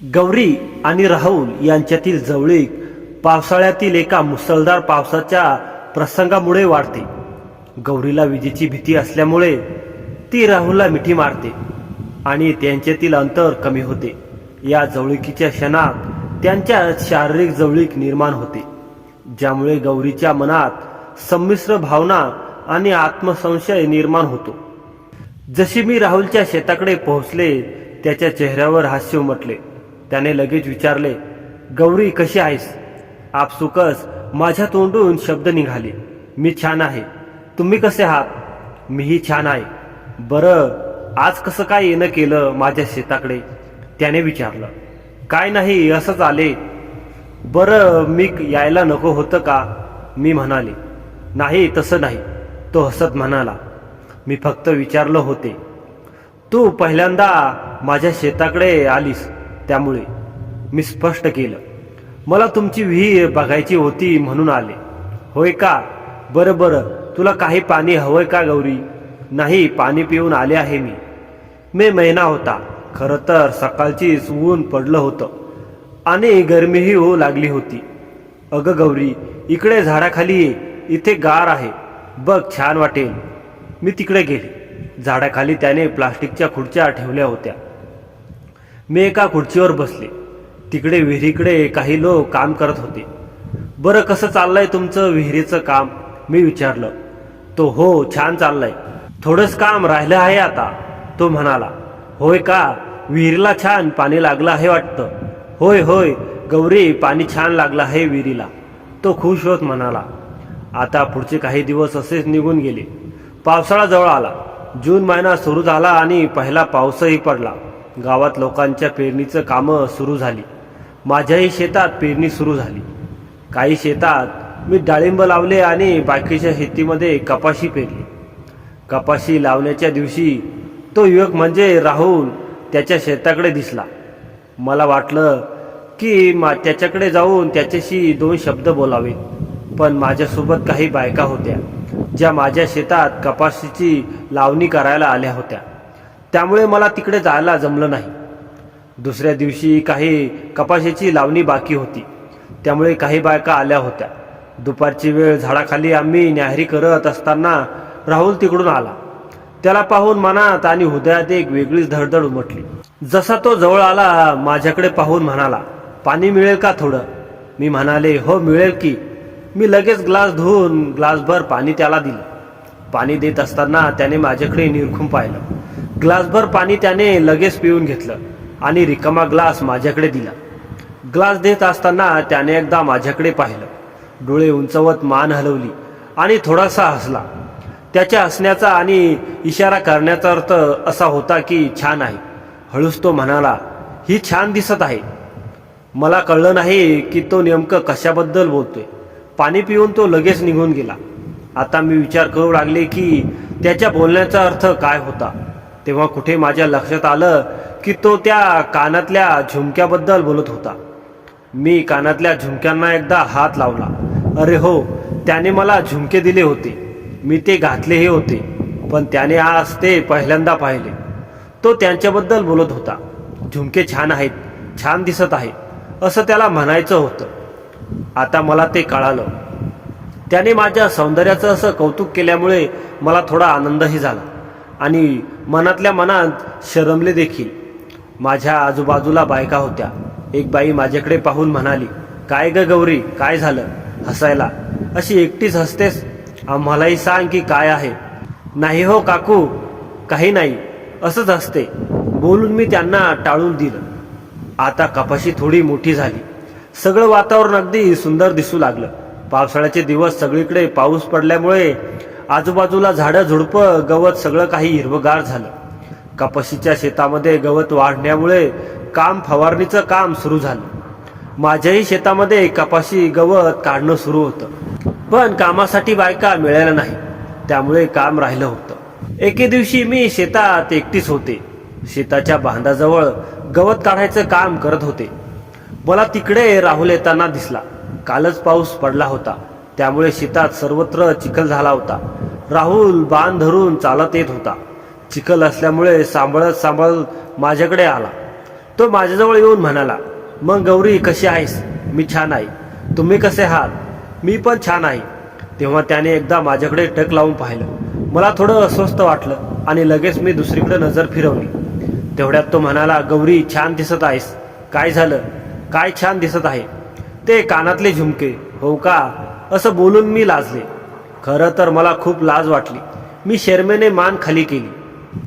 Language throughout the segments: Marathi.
गौरी आणि राहुल यांच्यातील जवळीक पावसाळ्यातील एका मुसळधार पावसाच्या प्रसंगामुळे वाढते. गौरीला विजेची भीती असल्यामुळे ती राहुलला मिठी मारते आणि त्यांच्यातील अंतर कमी होते. या जवळीकीच्या क्षणात त्यांच्यात शारीरिक जवळीक निर्माण होते, ज्यामुळे गौरीच्या मनात संमिश्र भावना आणि आत्मसंशय निर्माण होतो. जशी मी राहुलच्या शेताकडे पोहोचले, त्याच्या चेहऱ्यावर हास्य उमटले. त्याने लगेच विचारले, गौरी कशी आहेस? आपसुकच माझ्या तोंडून शब्द निघाले, मी छान आहे. तुम्ही कसे आहात? मीही छान आहे. बरं, आज कसं काय येणं केलं माझ्या शेताकडे? त्याने विचारलं. काय नाही, असंच आले. बरं, मी यायला नको होतं का? मी म्हणाले. नाही, तसं नाही. तो हसत म्हणाला, मी फक्त विचारलं होते. तू पहिल्यांदा माझ्या शेताकडे आलीस, त्यामुळे मी स्पष्ट केलं. मला तुमची विहीर बघायची होती म्हणून आले. होय का? बरं बरं, तुला काही पाणी हवंय का गौरी? नाही, पाणी पिऊन आले आहे मी. मे महिना होता. खरं तर सकाळचीच ऊन पडलं होतं आणि गरमीही होऊ लागली होती. अगं गौरी, इकडे झाडाखाली ये, इथे गार आहे बघ, छान वाटेल. मी तिकडे गेले. झाडाखाली त्याने प्लास्टिकच्या खुर्च्या ठेवल्या होत्या. मी एका खुर्चीवर बसले. तिकडे विहिरीकडे काही लोक काम करत होते. बरं, कसं चाललंय तुमचं विहिरीचं काम? मी विचारलं. तो हो, छान चाललंय. थोडंच काम राहिलं आहे आता, तो म्हणाला. होय का? विहिरीला छान पाणी लागलं आहे वाटतं. होय होय गौरी, पाणी छान लागलं आहे विहिरीला, तो खुश होत म्हणाला. आता पुढचे काही दिवस असेच निघून गेले. पावसाळा जवळ आला. जून महिना सुरू झाला आणि पहिला पाऊसही पडला. गावात लोकांच्या पेरणीचं कामं सुरू झाली. माझ्याही शेतात पेरणी सुरू झाली. काही शेतात मी डाळिंब लावले आणि बाकीच्या शेतीमध्ये कपाशी पेरली. कपाशी लावण्याच्या दिवशी तो युवक म्हणजे राहुल त्याच्या शेताकडे दिसला. मला वाटलं की त्याच्याकडे जाऊन त्याच्याशी 2 शब्द बोलावे, पण माझ्यासोबत काही बायका होत्या ज्या माझ्या शेतात कपाशीची लावणी करायला आल्या होत्या. त्यामुळे मला तिकडे जायला जमलं नाही. दुसऱ्या दिवशी काही कपाशीची लावणी बाकी होती, त्यामुळे काही बायका आल्या होत्या. दुपारची वेळ, झाडाखाली आम्ही न्याहारी करत असताना राहुल तिकडून आला. त्याला पाहून मनात आणि हृदयात एक वेगळीच धडधड उमटली. जसा तो जवळ आला, माझ्याकडे पाहून म्हणाला, पाणी मिळेल का थोडं? मी म्हणाले, हो मिळेल की. मी लगेच ग्लास धुवून ग्लासभर पाणी त्याला दिलं. पाणी देत असताना त्याने माझ्याकडे निरखून पाहिलं. ग्लासभर पाणी त्याने लगेच पिऊन घेतलं आणि रिकामा ग्लास माझ्याकडे दिला. ग्लास देत असताना त्याने एकदा माझ्याकडे पाहिलं, डोळे उंचवत मान हलवली आणि थोडासा हसला. त्याच्या हसण्याचा आणि इशारा करण्याचा अर्थ असा होता की छान आहे. हळूच तो म्हणाला, ही छान दिसत आहे. मला कळलं नाही की तो नेमकं कशाबद्दल बोलतोय. पाणी पिऊन तो लगेच निघून गेला. आता मी विचार करू लागले की त्याच्या बोलण्याचा अर्थ काय होता. तेव्हा कुठे माझ्या लक्षात आलं की तो त्या कानातल्या झुमक्याबद्दल बोलत होता. मी कानातल्या झुमक्यांना एकदा हात लावला. अरे हो, त्याने मला झुमके दिले होते. मी ते घातलेही होते, पण त्याने आज ते पहिल्यांदा पाहिले. तो त्यांच्याबद्दल बोलत होता. झुमके छान आहेत, छान दिसत आहे, असं त्याला म्हणायचं होतं. आता मला ते कळालं. त्याने माझ्या सौंदर्याचं असं कौतुक केल्यामुळे मला थोडा आनंदही झाला आणि मनातल्या मनात शरमले देखील. माझ्या आजूबाजूला बायका होत्या. एक बाई माझ्याकडे पाहून म्हणाली, काय ग गौरी, काय झालं? हसायला अशी एकटीच हसतेस? आम्हालाही सांग की काय आहे. नाही हो काकू, काही नाही, असंच हसते, बोलून मी त्यांना टाळून दिलं. आता कपाशी थोडी मोठी झाली. सगळं वातावरण अगदी सुंदर दिसू लागलं. पावसाळ्याचे दिवस, सगळीकडे पाऊस पडल्यामुळे आजूबाजूला झाडं झुडपं, गवत सगळं काही हिरवगार झालं. कपाशीच्या शेतामध्ये गवत वाढण्यामुळे फवारणीचं काम सुरू झालं. माझ्याही शेतामध्ये कपाशी गवत काढणं सुरू होतं, पण कामासाठी बायका मिळाल्या नाही, त्यामुळे काम राहिलं होतं. एके दिवशी मी शेतात एकटीच होते. शेताच्या बांधाजवळ गवत काढायचं काम करत होते. मला तिकडे राहुल येताना दिसला. कालच पाऊस पडला होता, त्यामुळे शेतात सर्वत्र चिखल झाला होता. राहुल बांध धरून चालत येत होता. चिखल असल्यामुळे सांभाळत माझ्याकडे आला. तो माझ्याजवळ येऊन म्हणाला, मग गौरी कशी आहेस? मी छान आहे. तुम्ही कसे आहात? मी पण छान आहे. तेव्हा त्याने एकदा माझ्याकडे टक लावून पाहिलं. मला थोडं अस्वस्थ वाटलं आणि लगेच मी दुसरीकडे नजर फिरवली. तेवढ्यात तो म्हणाला, गौरी छान दिसत आहेस. काय झालं? काय छान दिसत आहे? ते कानातले झुमके. हो का? असं बोलून मी लाजले. खरं तर मला खूप लाज वाटली. मी शरमेने मान खाली केली.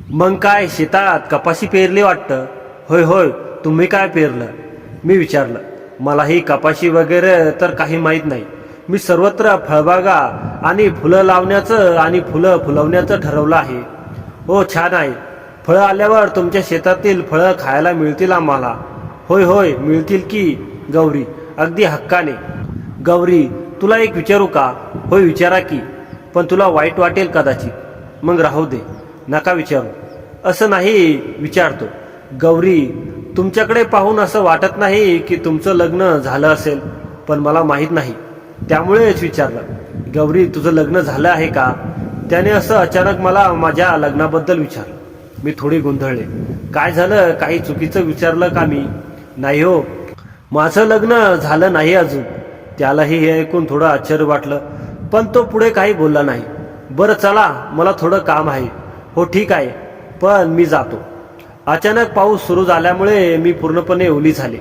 मग काय शेतात कपाशी पेरली वाटतं? होय होय. तुम्ही काय पेरलं? मी विचारलं. मलाही कपाशी वगैरे तर काही माहीत नाही. मी सर्वत्र फळबागा आणि फुलं लावण्याचं आणि फुलं फुलवण्याचं ठरवलं आहे. हो छान आहे. फळं आल्यावर तुमच्या शेतातील फळं खायला मिळतील आम्हाला. होय होय मिळतील की गौरी, अगदी हक्काने. गौरी तुला एक विचारू का? होय विचारा की, पण तुला वाईट वाटेल कदाचित. मग राहू दे, नका विचारू. असं नाही, विचारतो. गौरी तुमच्याकडे पाहून असं वाटत नाही की तुमचं लग्न झालं असेल, पण मला माहीत नाही त्यामुळेच विचारलं. गौरी तुझं लग्न झालं आहे का? त्याने असं अचानक मला माझ्या लग्नाबद्दल विचारलं. मी थोडी गोंधळले. काय झालं? काही चुकीचं विचारलं का मी? नाही हो, माझं लग्न झालं नाही अजून. त्यालाही हे ऐकून थोडं आश्चर्य वाटलं, पण तो पुढे काही बोलला नाही. बरं चला, मला थोडं काम आहे. हो ठीक आहे, पण मी जातो. अचानक पाऊस सुरू झाल्यामुळे मी पूर्णपणे ओली झाले.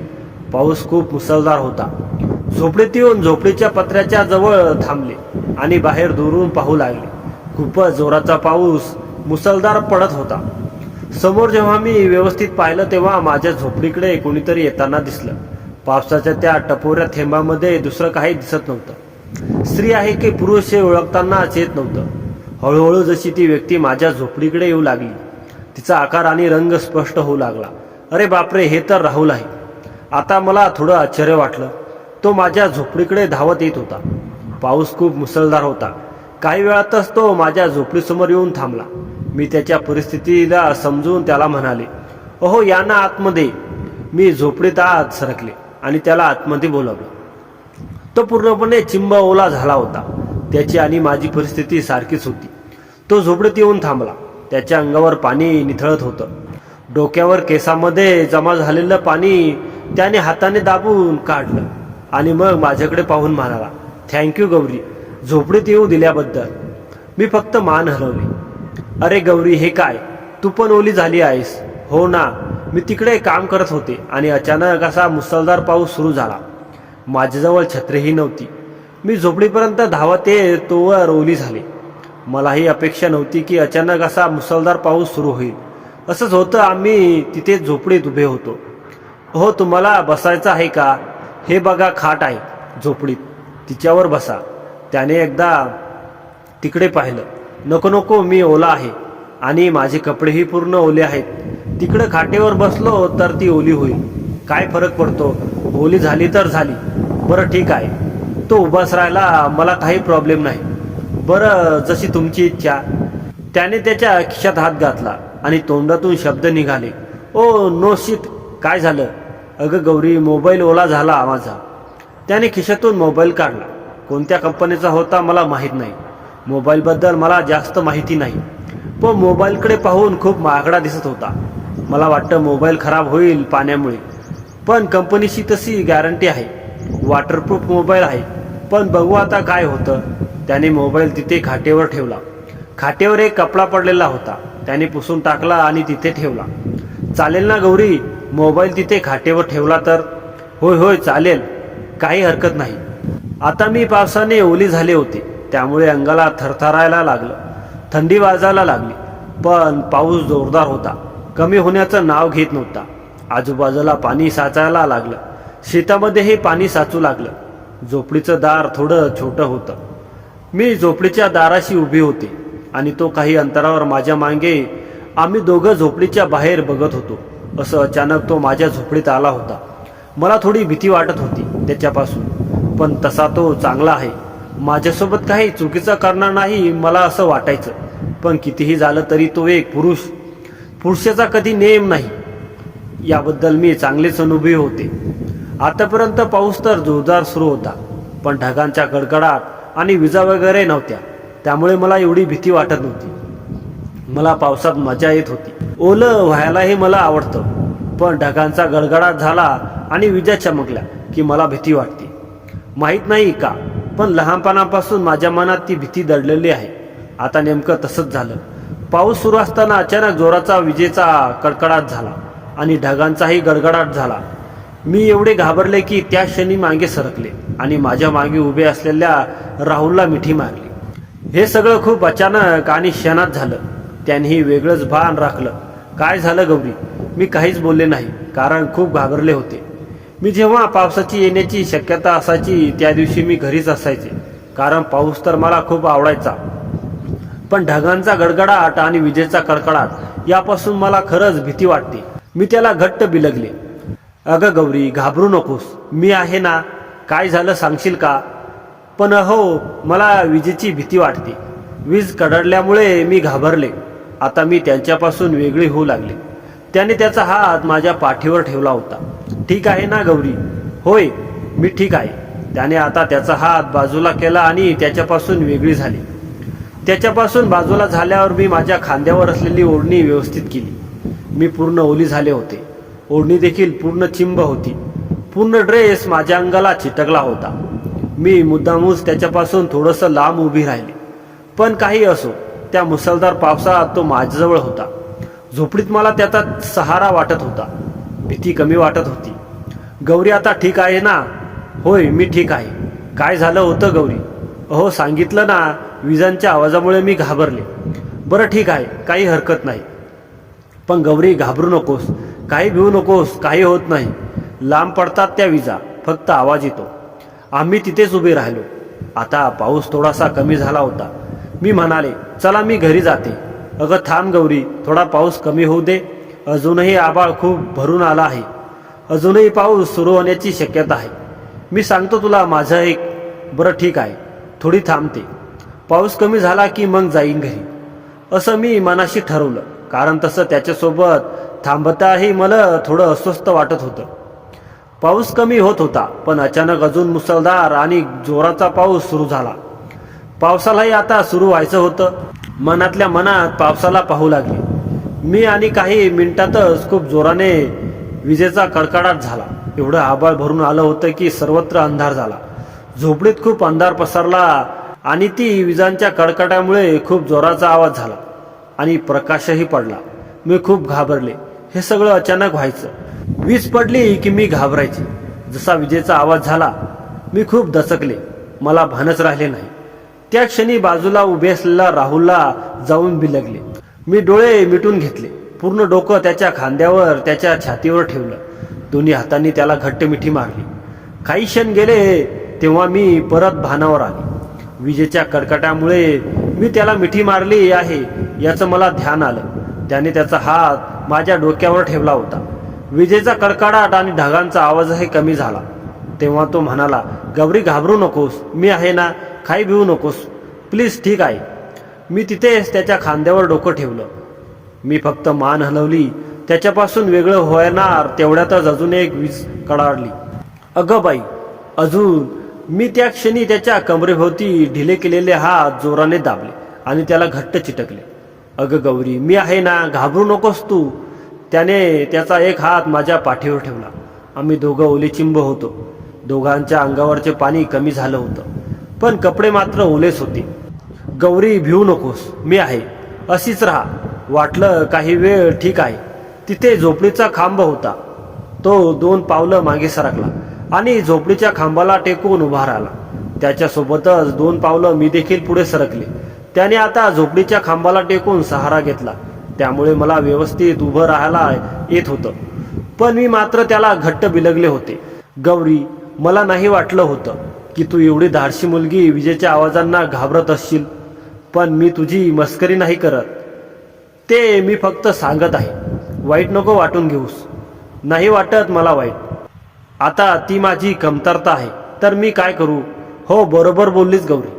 पाऊस खूप मुसळधार होता. झोपडीत येऊन झोपडीच्या पत्र्याच्या जवळ थांबले आणि बाहेर दुरून पाहू लागले. खूपच जोराचा पाऊस मुसळधार पडत होता. समोर जेव्हा मी व्यवस्थित पाहिलं तेव्हा माझ्या झोपडीकडे कोणीतरी येताना दिसलं. पावसाच्या त्या टपोऱ्या थेंबामध्ये दुसरं काही दिसत नव्हतं. स्त्री आहे की पुरुष हे ओळखतानाच येत नव्हतं. हळूहळू जशी ती व्यक्ती माझ्या झोपडीकडे येऊ लागली, तिचा आकार आणि रंग स्पष्ट होऊ लागला. अरे बापरे, हे तर राहुल आहे. आता मला थोडं आश्चर्य वाटलं. तो माझ्या झोपडीकडे धावत येत होता. पाऊस खूप मुसळधार होता. काही वेळातच तो माझ्या झोपडीसमोर येऊन थांबला. मी त्याच्या परिस्थितीला समजून त्याला म्हणाले, अहो या ना आतमध्ये. मी झोपडीत आत सरकले आणि त्याला आतमध्ये बोलावलं. तो पूर्णपणे चिंब ओला झाला होता. त्याची आणि माझी परिस्थिती सारखीच होती. तो झोपडीत येऊन थांबला. त्याच्या अंगावर पाणी निथळत होतं. डोक्यावर केसामध्ये जमा झालेलं पाणी त्याने हाताने दाबून काढलं आणि मग माझ्याकडे पाहून म्हणाला, थँक्यू गौरी, झोपडीत येऊ दिल्याबद्दल. मी फक्त मान हलवली. अरे गौरी, हे काय? तू पण ओली झाली आहेस? हो ना, मी तिकडे काम करत होते आणि अचानक असा मुसळधार पाऊस सुरू झाला. माझ्याजवळ छत्रीही नव्हती. मी झोपडीपर्यंत धावत येत तोवर ओली झाले. मलाही अपेक्षा नव्हती की अचानक असा मुसळधार पाऊस सुरू होईल. असंच होतं. आम्ही तिथे झोपडीत उभे होतो. हो तुम्हाला बसायचं आहे का? हे बघा खाट आहे झोपडीत, तिच्यावर बसा. त्याने एकदा तिकडे पाहिलं. नको नको, मी ओला आहे आणि माझे कपडेही पूर्ण ओले आहेत. तिकडे खाटेवर बसलो तर ती ओली होईल. काय फरक पडतो? ओली झाली तर झाली. बरं ठीक आहे. तो उभाच राहिला. मला काही प्रॉब्लेम नाही. बरं, जशी तुमची इच्छा. त्याने त्याच्या खिशात हात घातला आणि तोंडातून शब्द निघाले, ओ नो शिट. काय झालं? अगं गौरी, मोबाईल ओला झाला माझा. त्याने खिशातून मोबाईल काढला. कोणत्या कंपनीचा होता मला माहीत नाही. मोबाईलबद्दल मला जास्त माहिती नाही, पण मोबाईलकडे पाहून खूप महागडा दिसत होता. मला वाटतं मोबाईल खराब होईल पाण्यामुळे, पण कंपनीची तशी गॅरंटी आहे. वॉटरप्रूफ मोबाईल आहे. पण बघू आता काय होतं. त्याने मोबाईल तिथे खाटेवर ठेवला. खाटेवर एक कपडा पडलेला होता. त्याने पुसून टाकला आणि तिथे ठेवला. चालेल ना गौरी, मोबाईल तिथे खाटेवर ठेवला तर? होय होय चालेल, काही हरकत नाही. आता मी पावसाने ओली झाले होते, त्यामुळे अंगाला थरथरायला लागलं. थंडी वाजायला लागली. पण पाऊस जोरदार होता. कमी होण्याचं नाव घेत नव्हता. आजूबाजूला पाणी साचायला लागलं. शेतामध्येही पाणी साचू लागलं. झोपडीचं दार थोडं छोटं होतं. मी झोपडीच्या दाराशी उभी होते आणि तो काही अंतरावर माझ्या मागे. आम्ही दोघं झोपडीच्या बाहेर बघत होतो. असं अचानक तो माझ्या झोपडीत आला होता. मला थोडी भीती वाटत होती त्याच्यापासून, पण तसा तो चांगला आहे. माझ्यासोबत काही चुकीचं करणार नाही मला असं वाटायचं. पण कितीही झालं तरी तो एक पुरुषाचा कधी नेम नाही, याबद्दल मी चांगलेच अनुभवी होते. आतापर्यंत पाऊस तर जोरदार सुरू होता, पण ढगांच्या कडकडाट आणि विजा वगैरे नव्हत्या. त्यामुळे मला एवढी भीती वाटत नव्हती. मला पावसात मजा येत होती. ओलं व्हायलाही मला आवडतं. पण ढगांचा गडगडाट झाला आणि विजा चमकल्या की मला भीती वाटते. माहीत नाही का, पण लहानपणापासून माझ्या मनात ती भीती दडलेली आहे. आता नेमकं तसंच झालं. पाऊस सुरू असताना अचानक जोराचा विजेचा कडकडाट झाला आणि ढगांचाही गडगडाट झाला. मी एवढे घाबरले की त्या क्षणी मागे सरकले आणि माझ्या मागे उभे असलेल्या राहुलला मिठी मारली. हे सगळं खूप अचानक आणि क्षणात झालं. त्यांनीही वेगळंच भान राखलं. काय झालं गौरी? मी काहीच बोलले नाही, कारण खूप घाबरले होते. मी जेव्हा पावसाची येण्याची शक्यता असायची त्या दिवशी मी घरीच असायचे, कारण पाऊस तर मला खूप आवडायचा. पण ढगांचा गडगडाट आणि विजेचा कडकडाट यापासून मला खरंच भीती वाटते. मी त्याला घट्ट बिलगले. अगं गौरी, घाबरू नकोस, मी आहे ना. काय झालं सांगशील का? पण हो, मला विजेची भीती वाटते. वीज कडकडल्यामुळे मी घाबरले. आता मी त्यांच्यापासून वेगळी होऊ लागले. त्याने त्याचा हात माझ्या पाठीवर ठेवला होता. ठीक आहे ना गौरी? होय, मी ठीक आहे. त्याने आता त्याचा हात बाजूला केला आणि त्याच्यापासून वेगळी झाली. त्याच्यापासून बाजूला झाल्यावर मी माझ्या खांद्यावर असलेली ओढणी व्यवस्थित केली. मी पूर्ण ओली झाले होते. ओढणी देखील पूर्ण चिंब होती. पूर्ण ड्रेस माझ्या अंगाला चिटकला होता. मी मुद्दामूच त्याच्यापासून थोडंसं लांब उभी राहिली. पण काही असो, त्या मुसळधार पावसात तो माझ्याजवळ होता. झोपडीत मला त्याचा सहारा वाटत होता. भीती कमी वाटत होती. गौरी, आता ठीक आहे ना? होय, मी ठीक आहे. काय झालं होतं गौरी? अहो, सांगितलं ना, विजांच्या आवाजामुळे मी घाबरले. बरं ठीक आहे, काही हरकत नाही. पण गौरी, घाबरू नकोस, काही भिवू नकोस, काही होत नाही. लांब पडतात त्या विजा, फक्त आवाज येतो. आम्ही तिथेच उभे राहिलो. आता पाऊस थोडासा कमी झाला होता. मी म्हणाले, चला मी घरी जाते. अगं थांब गौरी, थोडा पाऊस कमी होऊ दे. अजूनही आभाळ खूप भरून आला आहे. अजूनही पाऊस सुरू होण्याची शक्यता आहे. मी सांगतो तुला माझं एक. बरं ठीक आहे, थोडी थांबते. पाऊस कमी झाला की मग जाईन घरी, असं मी मनाशी ठरवलं. कारण तसं त्याच्यासोबत थांबताही मला थोडं अस्वस्थ वाटत होतं. पाऊस कमी होत होता, पण अचानक अजून मुसळधार आणि जोराचा पाऊस सुरू झाला. पावसालाही आता सुरू व्हायचं होतं. मनातल्या मनात पावसाला पाहू लागले मी आणि काही मिनिटातच खूप जोराने विजेचा कडकडाट झाला. एवढं आभाळ भरून आलं होतं की सर्वत्र अंधार झाला. झोपडीत खूप अंधार पसरला आणि ती विजांच्या कडकडाटामुळे खूप जोराचा आवाज झाला आणि प्रकाशही पडला. मी खूप घाबरले. हे सगळं अचानक व्हायचं. वीज पडली की मी घाबरायचे. जसा विजेचा आवाज झाला मी खूप दचकले. मला भानच राहिले नाही. त्या क्षणी बाजूला उभे असलेला राहुलला जाऊन बिलगले. मी डोळे मिटून घेतले. पूर्ण डोकं त्याच्या खांद्यावर, त्याच्या छातीवर ठेवलं. दोन्ही हातांनी त्याला घट्ट मिठी मारली. काही क्षण गेले तेव्हा मी परत भानावर आले. विजेच्या कडकडाटामुळे मी त्याला मिठी मारली आहे याचं मला ध्यान आलं. त्याने त्याचा हात माझ्या डोक्यावर ठेवला होता. विजेचा कडकडाट आणि ढगांचा आवाजही कमी झाला. तेव्हा तो म्हणाला, गौरी घाबरू नकोस, मी आहे ना, काही भिवू नकोस, प्लीज. ठीक आहे. मी तिथेच त्याच्या खांद्यावर डोकं ठेवलं. मी फक्त मान हलवली. त्याच्यापासून वेगळं होणार तेवढ्यातच अजून एक वीज कडाडली. अगं बाई! अजून मी त्या क्षणी त्याच्या कमरेभोवती ढिले केलेले हात जोराने दाबले आणि त्याला घट्ट चिटकले. अगं गौरी, मी आहे ना, घाबरू नकोस तू. त्याने त्याचा एक हात माझ्या पाठीवर ठेवला. आम्ही दोघं ओलेचिंब होतो. दोघांच्या अंगावरचे पाणी कमी झालं होतं, पण कपडे मात्र ओलेच होते. गौरी, भिवू नकोस, मी आहे, अशीच राहा. वाटलं काही वेळ. ठीक आहे. तिथे झोपडीचा खांब होता. तो 2 पावलं मागे सरकला आणि झोपडीच्या खांबाला टेकून उभा राहिला. त्याच्यासोबतच 2 पावलं मी देखील पुढे सरकले. त्याने आता झोपडीच्या खांबाला टेकून सहारा घेतला. त्यामुळे मला व्यवस्थित उभं राहायला येत होतं. पण मी मात्र त्याला घट्ट बिलगले होते. गौरी, मला नाही वाटलं होतं की तू एवढी धाडशी मुलगी विजेच्या आवाजांना घाबरत असशील. पण मी तुझी मस्करी नाही करत. ते मी फक्त सांगत आहे. वाईट नको वाटून घेऊस. नाही वाटत मला वाईट. आता ती माझी कमतरता आहे, तर मी काय करू? हो, बरोबर बोललीस गौरी.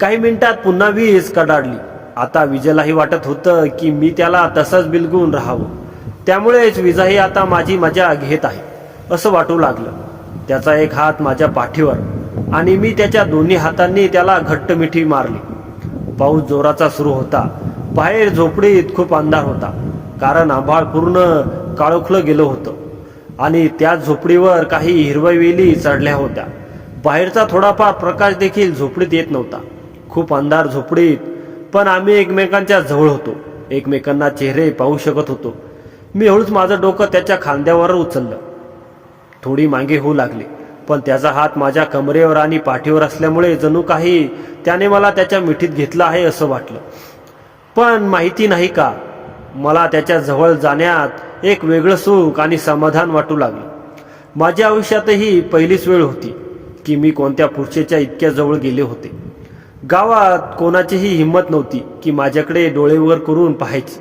काही मिनिटात पुन्हा वीज कडाडली. आता विजेलाही वाटत होतं की मी त्याला तसंच बिलगून राहावं. त्यामुळेच विजाही आता माझी मजा घेत आहे असं वाटू लागलं. त्याचा एक हात माझ्या पाठीवर आणि मी त्याच्या दोन्ही हातांनी त्याला घट्ट मिठी मारली. पाऊस जोराचा सुरू होता. बाहेर झोपडीत खूप अंधार होता, कारण आभाळ पूर्ण काळोखलं गेलं होतं आणि त्याच झोपडीवर काही हिरव्या वेली चढल्या होत्या. बाहेरचा थोडाफार प्रकाश देखील झोपडीत येत नव्हता. खूप अंधार झोपडीत, पण आम्ही एकमेकांच्या जवळ होतो. एकमेकांना चेहरे पाहू शकत होतो. मी हळूच माझं डोकं त्याच्या खांद्यावर उचललं. थोडी मागे होऊ लागली, पण त्याचा हात माझ्या कमरेवर आणि पाठीवर असल्यामुळे जणू काही त्याने मला त्याच्या मिठीत घेतलं आहे असं वाटलं. पण माहिती नाही का, मला त्याच्या जवळ जाण्यात एक वेगळं सुख आणि समाधान वाटू लागलं. माझ्या आयुष्यातही पहिलीच वेळ होती की मी कोणत्या पुरुषाच्या इतक्या जवळ गेले होते. गावात कोणाचीही हिंमत नव्हती की माझ्याकडे डोळे वर करून पाहायची.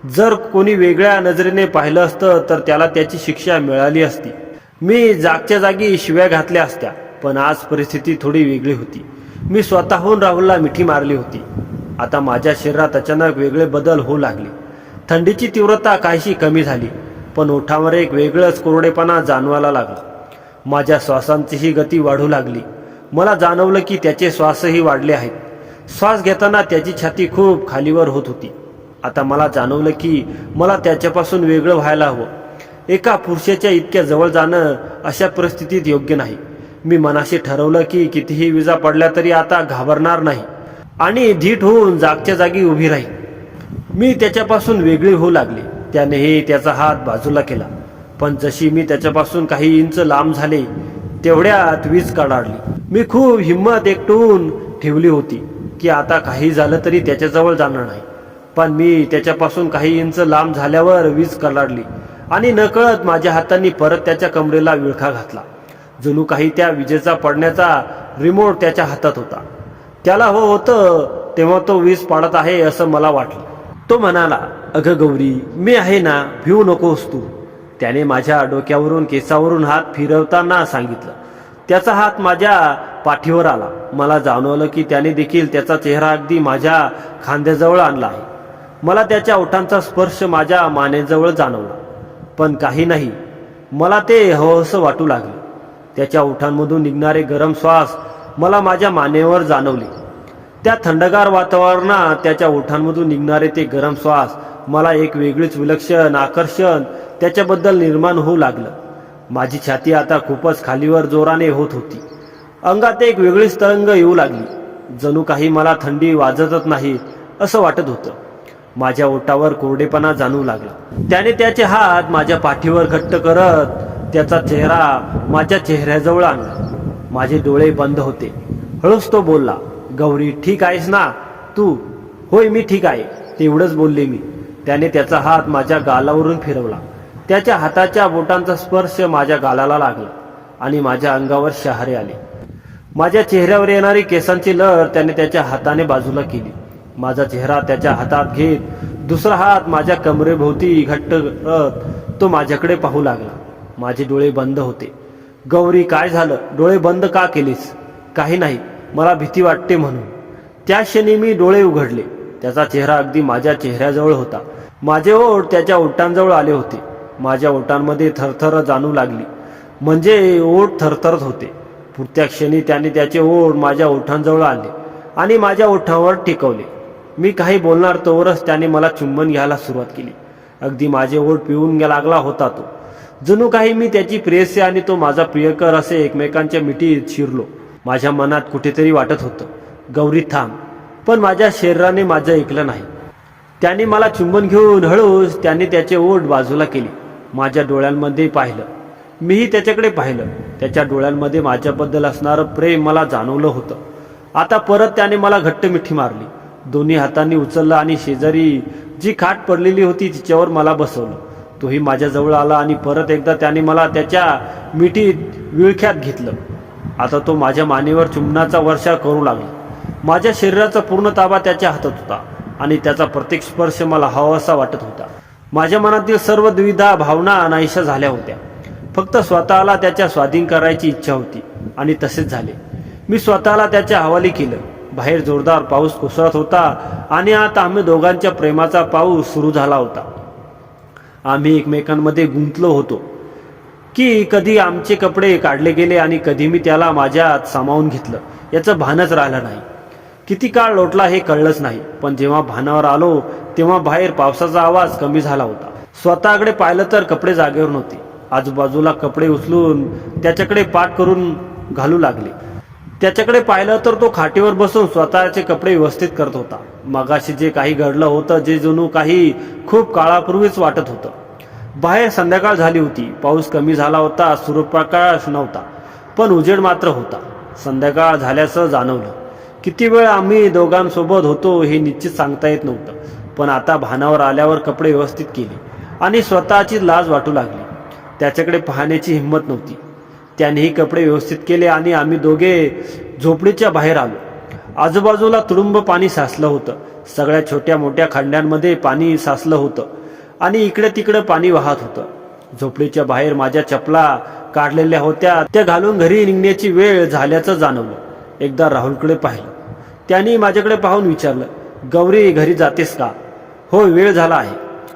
जर कोणी वेगळ्या नजरेने पाहिलं असतं तर त्याला त्याची शिक्षा मिळाली असती. मी जागच्या जागी शिव्या घातल्या असत्या. पण आज परिस्थिती थोडी वेगळी होती. मी स्वतःहून राहुलला मिठी मारली होती. आता माझ्या शरीरात अचानक वेगळे बदल होऊ लागले. थंडीची तीव्रता काहीशी कमी झाली, पण ओठावर एक वेगळंच कोरडेपणा जाणवायला लागला. माझ्या श्वासांचीही गती वाढू लागली. मला जाणवलं की त्याचे श्वासही वाढले आहेत. श्वास घेताना त्याची छाती खूप खालीवर होत होती. आता मला जाणवलं की मला त्याच्यापासून वेगळं व्हायला हवं. एका पुरुषाच्या इतक्या जवळ जाणं अशा परिस्थितीत योग्य नाही. मी मनाशी ठरवलं की कितीही विजा पडल्या तरी आता घाबरणार नाही आणि धीट होऊन जागच्या जागी उभी राहील. मी त्याच्यापासून वेगळी होऊ लागले. त्यानेही त्याचा हात बाजूला केला, पण जशी मी त्याच्यापासून काही इंच लांब झाले तेवढ्यात वीज कडाडली. मी खूप हिंमत एकटून ठेवली होती की आता काही झालं तरी त्याच्याजवळ जाणार नाही. पण मी त्याच्यापासून काही इंच लांब झाल्यावर वीज कडाडली आणि नकळत माझ्या हातांनी परत त्याच्या कमरेला विळखा घातला. जणू काही त्या विजेचा पडण्याचा रिमोट त्याच्या हातात होता. त्याला हो होतं तेव्हा तो वीज पाडत आहे असं मला वाटलं. तो म्हणाला, अगं गौरी, मी आहे ना, भिवू नकोस तू. त्याने माझ्या डोक्यावरून केसावरून हात फिरवताना सांगितलं. त्याचा हात माझ्या पाठीवर आला. मला जाणवलं की त्याने देखील त्याचा चेहरा अगदी माझ्या खांद्याजवळ आणला आहे. मला त्याच्या ओठांचा स्पर्श माझ्या मानेजवळ जाणवला, पण काही नाही. मला ते हवंसं वाटू लागले. त्याच्या ओठांमधून निघणारे गरम श्वास मला माझ्या मानेवर जाणवले. त्या थंडगार वातावरणात त्याच्या ओठांमधून निघणारे ते गरम श्वास मला एक वेगळीच विलक्षण आकर्षण त्याच्याबद्दल निर्माण होऊ लागलं. माझी छाती आता खूपच खालीवर जोराने होत होती. अंगात एक वेगळीच तरंग येऊ लागली. जणू काही मला थंडी वाजतच नाही असं वाटत होतं. माझ्या ओठावर कोरडेपणा जाणवू लागला. त्याने त्याचे हात माझ्या पाठीवर घट्ट करत त्याचा चेहरा माझ्या चेहऱ्याजवळ आणला. माझे डोळे बंद होते. हळूच तो बोलला, गौरी, ठीक आहेस ना तू? होय, मी ठीक आहे, तेवढंच बोलले मी. त्याने त्याचा हात माझ्या गालावरून फिरवला. त्याच्या हाताच्या बोटांचा स्पर्श माझ्या गालाला लागला आणि माझ्या अंगावर शहारे आले. माझ्या चेहऱ्यावर येणारी केसांची लहर त्याने त्याच्या हाताने बाजूला केली. माझा चेहरा त्याच्या हातात घेत दुसरा हात माझ्या कमरेभोवती घट्ट करत तो माझ्याकडे पाहू लागला. माझे डोळे बंद होते. गौरी, काय झालं? डोळे बंद का केलीस? काही नाही, मला भीती वाटते म्हणून. त्या क्षणी मी डोळे उघडले. त्याचा चेहरा अगदी माझ्या चेहऱ्याजवळ होता. माझे ओठ त्याच्या ओठांजवळ आले होते. माझ्या ओठांमध्ये थरथर जाणू लागली, म्हणजे ओठ थरथरत होते. पुढच्या क्षणी त्याने त्याचे ओठ माझ्या ओठांजवळ आणले आणि माझ्या ओठांवर टेकवले. मी काही बोलणार तोवरच त्याने मला चुंबन घ्यायला सुरुवात केली. अगदी माझे ओठ पिऊन लागला होता तो. जणू काही मी त्याची प्रेयसी आणि तो माझा प्रियकर असे एकमेकांच्या मिठीत शिरलो. माझ्या मनात कुठेतरी वाटत होतं, गौरी थांब, पण माझ्या शरीराने माझं ऐकलं नाही. त्याने मला चुंबन घेऊन हळूच त्याने त्याचे ओठ बाजूला केली. माझ्या डोळ्यांमध्ये पाहिलं. मीही त्याच्याकडे पाहिलं. त्याच्या डोळ्यांमध्ये माझ्याबद्दल असणारं प्रेम मला जाणवलं होतं. आता परत त्याने मला घट्ट मिठी मारली. दोन्ही हातांनी उचललं आणि शेजारी जी खाट पडलेली होती तिच्यावर मला बसवलं. तोही माझ्याजवळ आला आणि परत एकदा त्याने मला त्याच्या मिठीत विळख्यात घेतलं. आता तो माझ्या मानेवर चुंबनाचा वर्षाव करू लागला. माझ्या शरीराचा पूर्ण ताबा त्याच्या हातात होता आणि त्याचा प्रत्येक स्पर्श मला हवासा वाटत होता. माझ्या मनातील सर्व द्विधा भावना नाहीशा झाल्या होत्या. फक्त स्वतःला त्याच्या स्वाधीन करायची इच्छा होती आणि तसेच झाले. मी स्वतःला त्याच्या हवाली केलं. बाहेर जोरदार पाऊस कोसळत होता आणि आता आम्ही दोघांच्या प्रेमाचा पाऊस सुरू झाला होता. आम्ही एकमेकांमध्ये गुंतलो होतो की कधी आमचे कपडे काढले गेले आणि कधी मी त्याला माझ्यात सामावून घेतलं. याचं भानच राहिलं नाही. किती काळ लोटला हे कळलंच नाही. पण जेव्हा भानावर आलो तेव्हा बाहेर पावसाचा आवाज कमी झाला होता. स्वतःकडे पाहिलं तर कपडे जागेवर नव्हते. आजूबाजूला कपडे उचलून त्याच्याकडे पाठ करून घालू लागले. त्याच्याकडे पाहिलं तर तो खाटीवर बसून स्वतःचे कपडे व्यवस्थित करत होता. मगाशी जे काही घडलं होतं, जे जणू काही खूप काळापूर्वीच वाटत होतं. बाहेर संध्याकाळ झाली होती. पाऊस कमी झाला होता. सूर्यप्रकाश नव्हता, पण उजेड मात्र होता. संध्याकाळ झाल्याचं जाणवलं. किती वेळ आम्ही दोघांसोबत होतो हे निश्चित सांगता येत नव्हतं. पण आता भानावर आल्यावर कपडे व्यवस्थित केले आणि स्वतःची लाज वाटू लागली. त्याच्याकडे पाहण्याची हिंमत नव्हती. त्यानेही कपडे व्यवस्थित केले आणि आम्ही दोघे झोपडीच्या बाहेर आलो. आजूबाजूला तुडुंब पाणी साचलं होतं. सगळ्या छोट्या मोठ्या खड्ड्यांमध्ये पाणी साचलं होतं आणि इकडे तिकडे पाणी वाहत होतं. झोपडीच्या बाहेर माझ्या चपला काढलेल्या होत्या. त्या घालून घरी निघण्याची वेळ झाल्याचं जाणवलं. एकदा राहुलकडे पाहिलं. त्यांनी माझ्याकडे पाहून विचारलं, गौरी घरी जातेस का? हो, वेळ झाला आहे.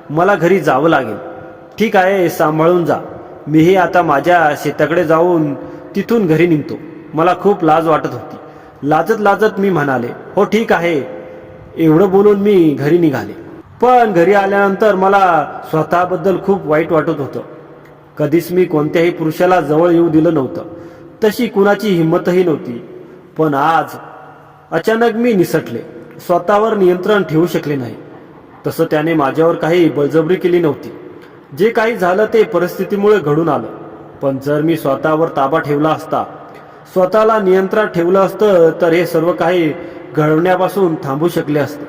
मला घरी जावं लागेल. ठीक आहे, सांभाळून जा. मीही आता माझ्या शेताकडे जाऊन तिथून घरी निघतो. मला खूप लाज वाटत होती. लाजत लाजत मी म्हणाले, हो ठीक आहे. एवढं बोलून मी घरी निघाले. पण घरी आल्यानंतर मला स्वतःबद्दल खूप वाईट वाटत होतं. कधीच मी कोणत्याही पुरुषाला जवळ येऊ दिलं नव्हतं. तशी कुणाची हिंमतही नव्हती. पण आज अचानक मी निसटले. स्वतःवर नियंत्रण ठेवू शकले नाही. तसं त्याने माझ्यावर काही बळजबरी केली नव्हती. जे काही झालं ते परिस्थितीमुळे घडून आलं. पण जर मी स्वतःवर ताबा ठेवला असता, स्वतःला नियंत्रणात ठेवलं असतं, तर हे सर्व काही घडवण्यापासून थांबू शकले असते.